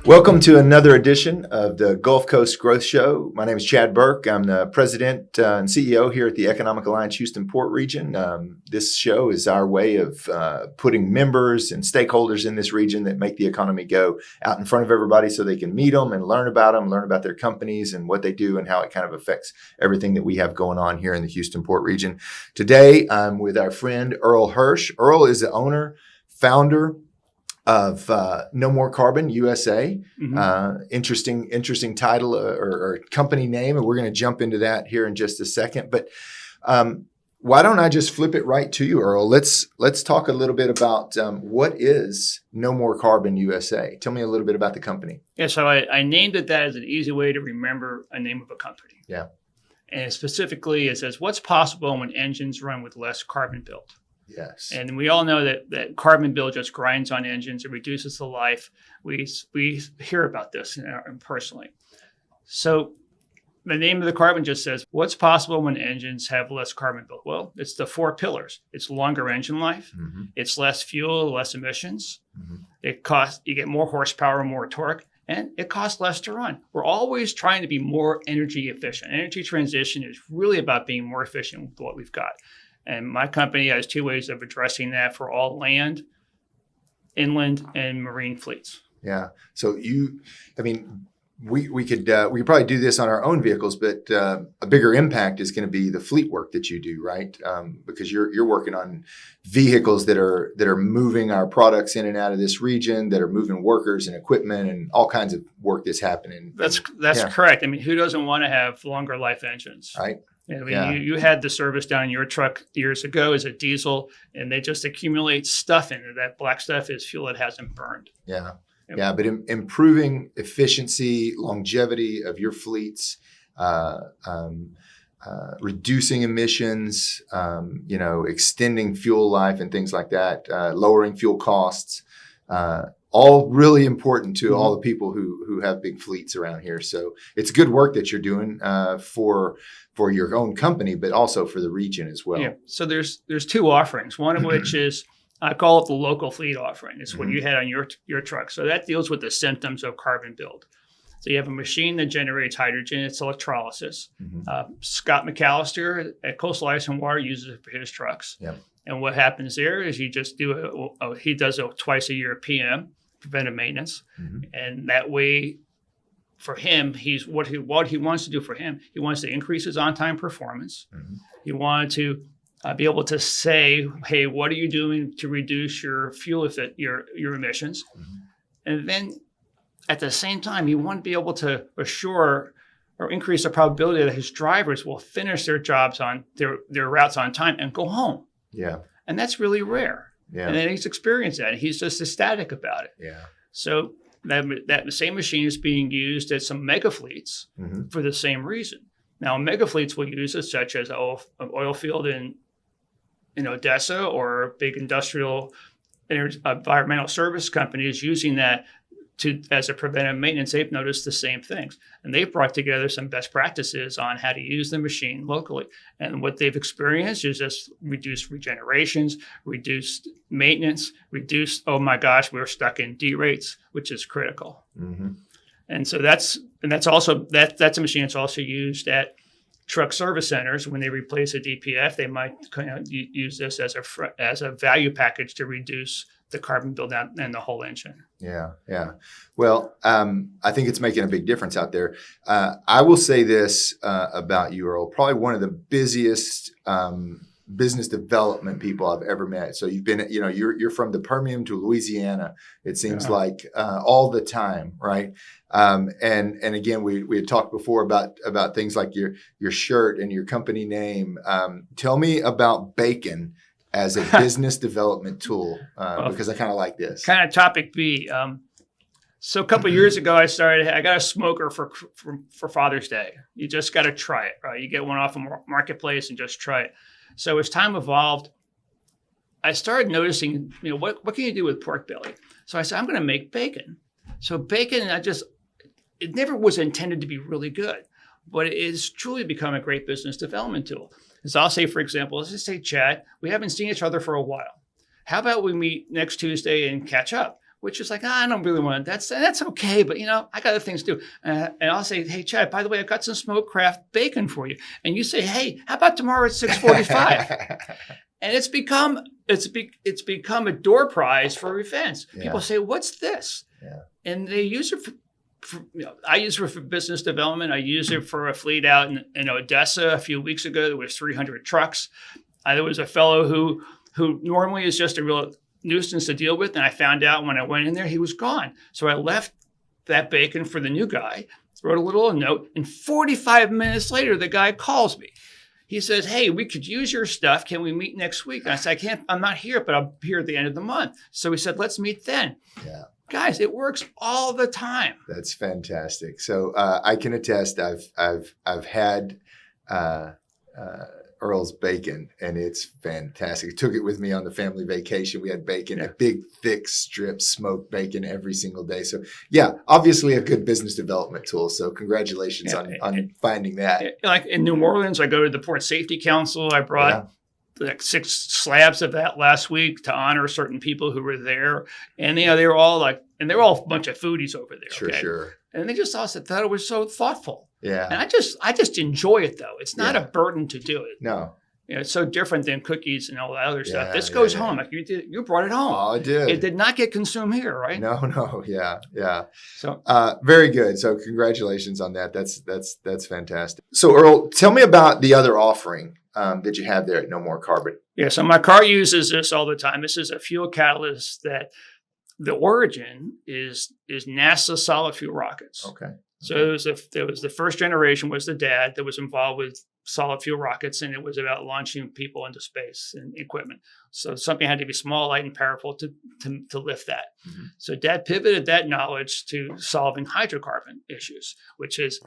Welcome to another edition of the Gulf Coast Growth Show. My name is Chad Burke. I'm the president and CEO here at the Economic Alliance Houston Port Region. This show is our way of putting members and stakeholders in this region that make the economy go out in front of everybody so they can meet them and learn about their companies and what they do and how it kind of affects everything that we have going on here in the Houston Port Region. Today, I'm with our friend Earl Hersh. Earl is the owner, founder of No More Carbon USA. Mm-hmm. Interesting title or company name, and we're going to jump into that here in just a second. But why don't I just flip it right to you, Earl? Let's talk a little bit about what is No More Carbon USA. Tell me a little bit about the company. Yeah, so I named it that as an easy way to remember a name of a company. Yeah, and specifically it says what's possible when engines run with less carbon build. Yes. And we all know that carbon build just grinds on engines. It reduces the life. We hear about this personally. So the name of the carbon just says, what's possible when engines have less carbon build? Well, it's the four pillars. It's longer engine life. Mm-hmm. It's less fuel, less emissions. Mm-hmm. You get more horsepower, more torque, and it costs less to run. We're always trying to be more energy efficient. Energy transition is really about being more efficient with what we've got. And my company has two ways of addressing that for all land, inland, and marine fleets. Yeah. So we could probably do this on our own vehicles, but a bigger impact is going to be the fleet work that you do, right? Because you're working on vehicles that are moving our products in and out of this region, that are moving workers and equipment and all kinds of work that's happening. That's correct. I mean, who doesn't want to have longer life engines? Right. You had the service down in your truck years ago as a diesel, and they just accumulate stuff in it. That black stuff is fuel that hasn't burned. Yeah. Yeah, but improving efficiency, longevity of your fleets, reducing emissions, extending fuel life and things like that, lowering fuel costs, all really important to all the people who have big fleets around here. So it's good work that you're doing for your own company, but also for the region as well. Yeah. So there's two offerings. One of which is I call it the local fleet offering. It's what you had on your truck. So that deals with the symptoms of carbon build. So you have a machine that generates hydrogen. It's electrolysis. Mm-hmm. Scott McAllister at Coastal Ice and Water uses it for his trucks. Yep. And what happens there is you just he does a twice a year PM, preventive maintenance. Mm-hmm. And that way, for him, what he wants to do for him, he wants to increase his on-time performance. Mm-hmm. He wanted to be able to say, hey, what are you doing to reduce your fuel your emissions? Mm-hmm. And then at the same time, he wanted to be able to assure or increase the probability that his drivers will finish their jobs on their routes on time and go home. Yeah. And that's really rare. Yeah. And then he's experienced that. And he's just ecstatic about it. Yeah. So that same machine is being used at some mega fleets for the same reason. Now, mega fleets will use it, such as an oil field in Odessa, or big industrial environmental service companies using that as a preventive maintenance. They've noticed the same things, and they've brought together some best practices on how to use the machine locally. And what they've experienced is just reduced regenerations, reduced maintenance, oh my gosh, we're stuck in D rates, which is critical. Mm-hmm. And so that's a machine that's also used at truck service centers. When they replace a DPF, they might use this as a value package to reduce the carbon buildout and the whole engine. Yeah, yeah. Well, I think it's making a big difference out there. I will say this about you, Earl, probably one of the busiest business development people I've ever met. So you've been, you're from the Permian to Louisiana, it seems like all the time, right? And again, we had talked before about things like your shirt and your company name. Tell me about bacon as a business development tool, because I kind of like this. Kind of topic B. So a couple of years ago, I got a smoker for Father's Day. You just got to try it, right? You get one off a marketplace and just try it. So as time evolved, I started noticing, what can you do with pork belly? So I said, I'm going to make bacon. So bacon, it never was intended to be really good, but it has truly become a great business development tool. So I'll say, for example, let's just say, Chad, we haven't seen each other for a while. how about we meet next Tuesday and catch up? Which is like, I don't really want to. That's okay, but I got other things to do. And I'll say, hey, Chad, by the way, I've got some smoked craft bacon for you. And you say, hey, how about tomorrow at 6:45? And it's become a door prize for events. Yeah. People say, what's this? Yeah. And they use it for I use it for business development. I use it for a fleet out in Odessa a few weeks ago. There was 300 trucks. There was a fellow who normally is just a real nuisance to deal with. And I found out when I went in there, he was gone. So I left that bacon for the new guy, wrote a little note, and 45 minutes later, the guy calls me. He says, hey, we could use your stuff. Can we meet next week? And I said, I'm not here, but I'm here at the end of the month. So he said, let's meet then. Yeah. Guys, it works all the time. That's fantastic. So I can attest. I've had Earl's bacon, and it's fantastic. I took it with me on the family vacation. We had bacon, a big, thick strip smoked bacon every single day. So yeah, obviously a good business development tool. So congratulations on finding that. Like in New Orleans, I go to the Port Safety Council. I brought like 6 slabs of that last week to honor certain people who were there. And they were all they're all a bunch of foodies over there. Sure. And they just also thought it was so thoughtful. Yeah. And I just enjoy it though. It's not a burden to do it. No. It's so different than cookies and all that other stuff. This goes home. Like you brought it home. Oh, I did. It did not get consumed here, right? No. Yeah. So very good. So congratulations on that. That's fantastic. So Earl, tell me about the other offering that you have there at No More Carbon. Yeah. So my car uses this all the time. This is a fuel catalyst that the origin is NASA solid fuel rockets. Okay. So there was the first generation was the dad that was involved with solid fuel rockets, and it was about launching people into space and equipment. So something had to be small, light, and powerful to lift that. Mm-hmm. So dad pivoted that knowledge to solving hydrocarbon issues, which is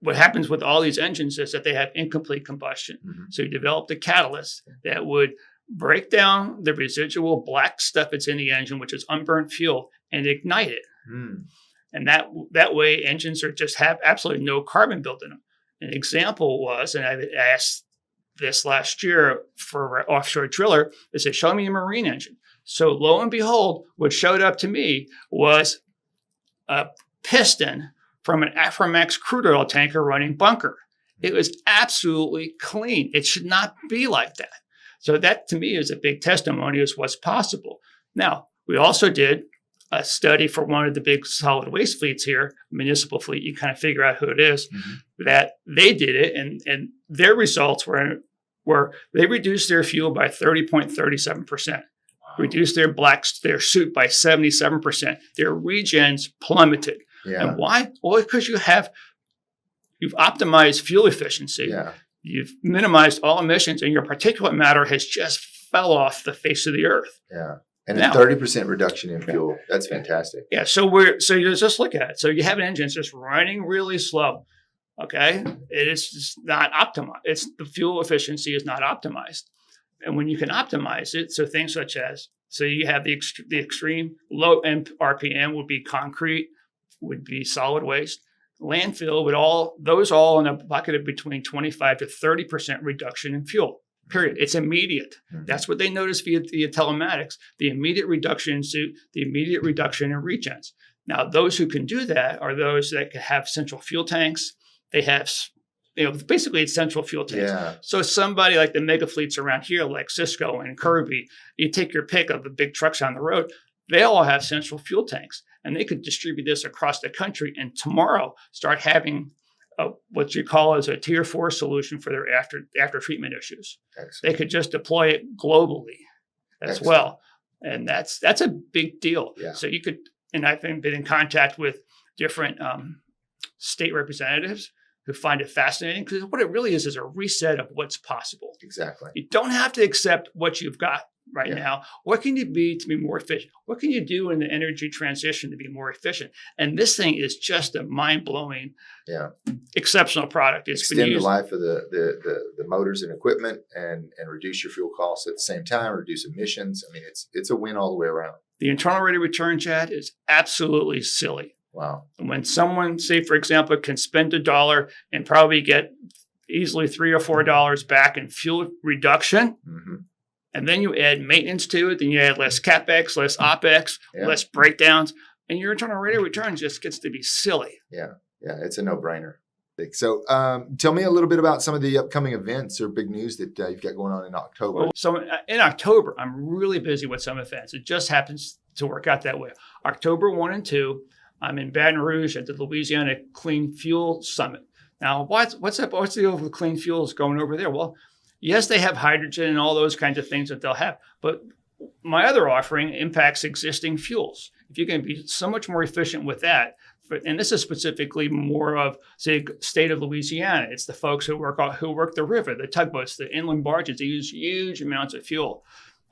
what happens with all these engines is that they have incomplete combustion. Mm-hmm. So he developed a catalyst that would break down the residual black stuff that's in the engine, which is unburnt fuel, and ignite it. Mm. And that way, engines just have absolutely no carbon built in them. An example was, and I asked this last year for an offshore driller, they said, show me a marine engine. So lo and behold, what showed up to me was a piston from an Aframax crude oil tanker running bunker. It was absolutely clean. It should not be like that. So that to me is a big testimony as what's possible. Now, we also did a study for one of the big solid waste fleets here, municipal fleet. You kind of figure out who it is, that they did it. And their results were they reduced their fuel by 30.37%, reduced their soot by 77%. Their regens plummeted. Yeah. And why? Well, because you've optimized fuel efficiency. Yeah. You've minimized all emissions, and your particulate matter has just fell off the face of the earth. Yeah. And a 30% reduction in fuel. That's fantastic. Yeah. So you just look at it. So you have an engine that's just running really slow. Okay. It is just not optimized. The fuel efficiency is not optimized. And when you can optimize it, so things such as, so you have the extreme low end RPM would be concrete, would be solid waste. Landfill would all in a bucket of between 25 to 30% reduction in fuel. Period. It's immediate. Mm-hmm. That's what they notice via telematics, the immediate reduction in soot, the immediate reduction in regens. Now, those who can do that are those that can have central fuel tanks. They have, basically it's central fuel tanks. Yeah. So somebody like the mega fleets around here, like Cisco and Kirby, you take your pick of the big trucks on the road, they all have central fuel tanks. And they could distribute this across the country and tomorrow start having what you call as a tier 4 solution for their after treatment issues. Excellent. They could just deploy it globally as well. And that's a big deal. Yeah. So you could, and I've been in contact with different state representatives who find it fascinating because what it really is a reset of what's possible. Exactly. You don't have to accept what you've got right now. What can you be to be more efficient? What can you do in the energy transition to be more efficient? And this thing is just a mind-blowing, exceptional product. It's extend the life of the motors and equipment and reduce your fuel costs at the same time, reduce emissions. I mean, it's a win all the way around. The internal rate of return, Chad, is absolutely silly. Wow. And when someone, say, for example, can spend $1 and probably get easily $3 or $4 back in fuel reduction, And then you add maintenance to it. Then you add less CapEx, less OpEx, less breakdowns. And your internal rate of return just gets to be silly. Yeah. Yeah. It's a no-brainer. So tell me a little bit about some of the upcoming events or big news that you've got going on in October. Well, so in October, I'm really busy with some events. It just happens to work out that way. October 1 and 2, I'm in Baton Rouge at the Louisiana Clean Fuel Summit. Now, what's up? What's the deal with clean fuels going over there? Well, yes, they have hydrogen and all those kinds of things that they'll have. But my other offering impacts existing fuels. If you can be so much more efficient with that, and this is specifically more of, say, state of Louisiana. It's the folks who work the river, the tugboats, the inland barges. They use huge amounts of fuel.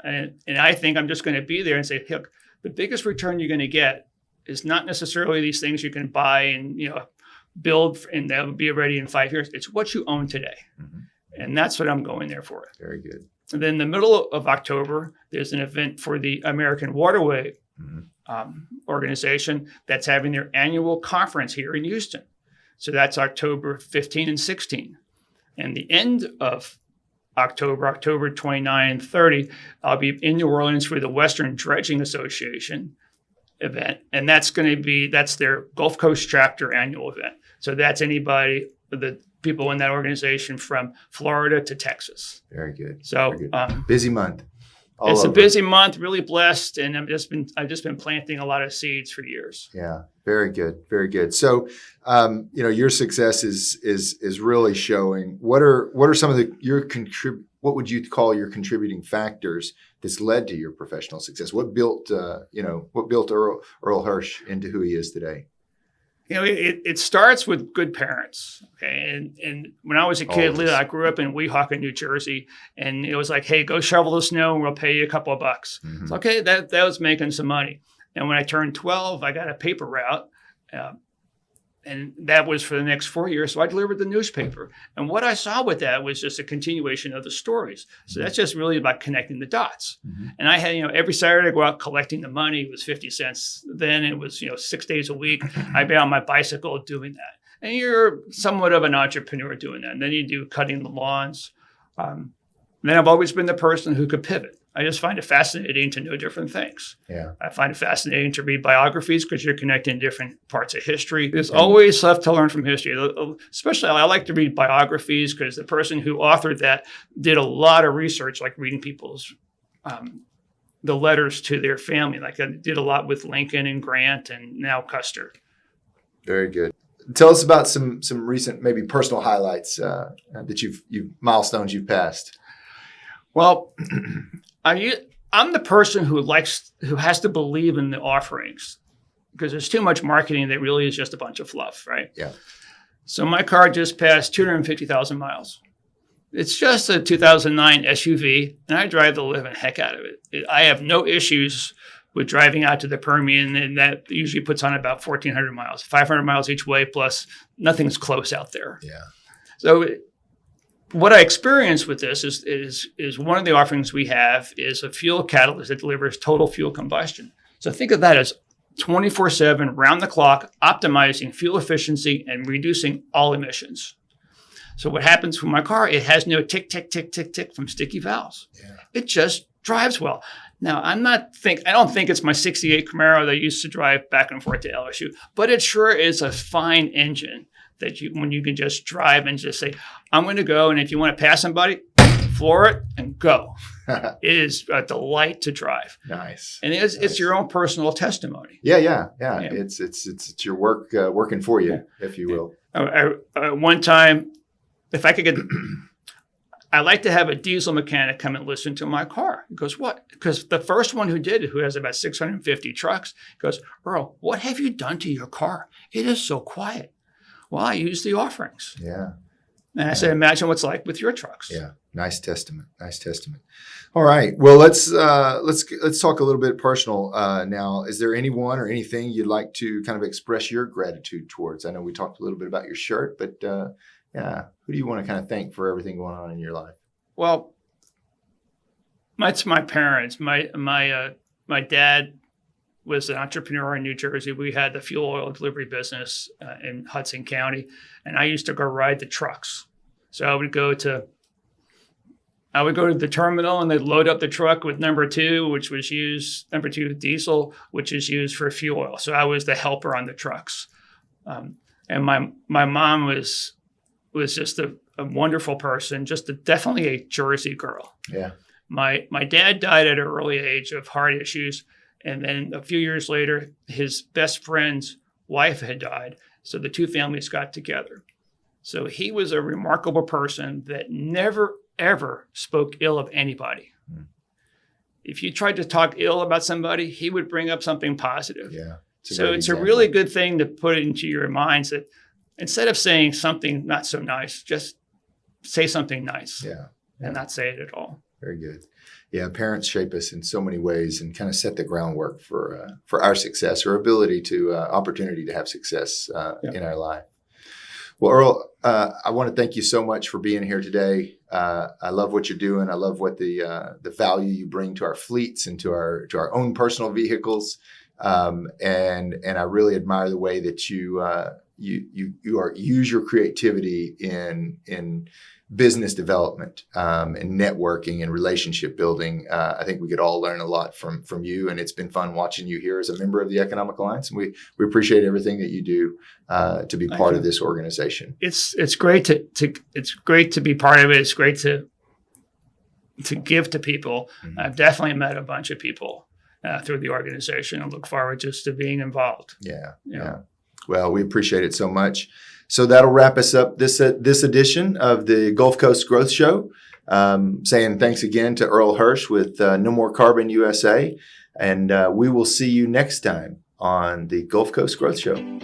And I think I'm just going to be there and say, look, the biggest return you're going to get is not necessarily these things you can buy and build and they'll be ready in 5 years. It's what you own today. Mm-hmm. And that's what I'm going there for. Very good. And then in the middle of October, there's an event for the American Waterway organization that's having their annual conference here in Houston. So that's October 15 and 16. And the end of October 29 and 30, I'll be in New Orleans for the Western Dredging Association event. And that's their Gulf Coast chapter annual event. So that's anybody, the people in that organization from Florida to Texas. Very good. So Very good. Busy month. It's a busy month, really blessed, and I've just been planting a lot of seeds for years. Yeah, very good, very good. So, your success is really showing. What are some of what would you call your contributing factors that's led to your professional success? What built Earl Hersh into who he is today? It starts with good parents. Okay. And when I was a kid, I grew up in Weehawken, New Jersey, and it was like, hey, go shovel the snow and we'll pay you a couple of bucks. Mm-hmm. So, okay, that was making some money. And when I turned 12, I got a paper route. And that was for the next 4 years. So I delivered the newspaper. And what I saw with that was just a continuation of the stories. So that's just really about connecting the dots. Mm-hmm. And I had, every Saturday I go out collecting the money. It was 50 cents. Then it was, 6 days a week. I'd be on my bicycle doing that. And you're somewhat of an entrepreneur doing that. And then you do cutting the lawns. Then I've always been the person who could pivot. I just find it fascinating to know different things. Yeah, I find it fascinating to read biographies because you're connecting different parts of history. There's always stuff to learn from history. Especially, I like to read biographies because the person who authored that did a lot of research, like reading people's the letters to their family. Like I did a lot with Lincoln and Grant and now Custer. Very good. Tell us about some recent, maybe personal highlights that you've milestones you've passed. Well, I'm the person who has to believe in the offerings because there's too much marketing that really is just a bunch of fluff, right? Yeah. So my car just passed 250,000 miles. It's just a 2009 SUV, and I drive the living heck out of it. I have no issues with driving out to the Permian, and that usually puts on about 1,400 miles, 500 miles each way, plus nothing's close out there. Yeah. So what I experienced with this is one of the offerings we have is a fuel catalyst that delivers total fuel combustion. So think of that as 24/7, round the clock, optimizing fuel efficiency and reducing all emissions. So what happens with my car, it has no tick, tick, tick, tick, tick from sticky valves. Yeah. It just drives well. Now, I don't think it's my 68 Camaro that I used to drive back and forth to LSU, but it sure is a fine engine that when you can just drive and just say, I'm going to go. And if you want to pass somebody, floor it and go. It is a delight to drive. Nice. And it's your own personal testimony. Yeah. It's your work working for you, if you will. One time, if I could get, I like to have a diesel mechanic come and listen to my car. He goes, what? Because the first one who did it, who has about 650 trucks, goes, Earl, what have you done to your car? It is so quiet. Well, I use the offerings. Yeah. And I said, imagine what's like with your trucks. Yeah. Nice testament. All right. Well, let's talk a little bit personal now. Is there anyone or anything you'd like to kind of express your gratitude towards? I know we talked a little bit about your shirt, but who do you want to kind of thank for everything going on in your life? Well, it's my parents. My dad was an entrepreneur in New Jersey. We had the fuel oil delivery business in Hudson County, and I used to go ride the trucks. So I would go to I would go to the terminal and they'd load up the truck with number two diesel, which is used for fuel oil. So I was the helper on the trucks. And my mom was just a wonderful person, definitely a Jersey girl. Yeah. My dad died at an early age of heart issues. And then a few years later, his best friend's wife had died. So the two families got together. So he was a remarkable person that never, ever spoke ill of anybody. Mm. If you tried to talk ill about somebody, he would bring up something positive. Yeah. It's a really good thing to put into your minds that instead of saying something not so nice, just say something nice. Yeah. And not say it at all. Very good. Yeah, parents shape us in so many ways and kind of set the groundwork for our success or ability to opportunity to have success in our life. Well, Earl, I want to thank you so much for being here today. I love what you're doing. I love what the value you bring to our fleets and to our own personal vehicles. And I really admire the way that you use your creativity in business development and networking and relationship building. I think we could all learn a lot from you, and it's been fun watching you here as a member of the Economic Alliance. And we appreciate everything that you do to be part of this organization. It's great it's great to be part of it. It's great to give to people. Mm-hmm. I've definitely met a bunch of people through the organization and look forward just to being involved. Yeah. Well, we appreciate it so much. So that'll wrap us up this edition of the Gulf Coast Growth Show. Saying thanks again to Earl Hersh with No More Carbon USA. And we will see you next time on the Gulf Coast Growth Show.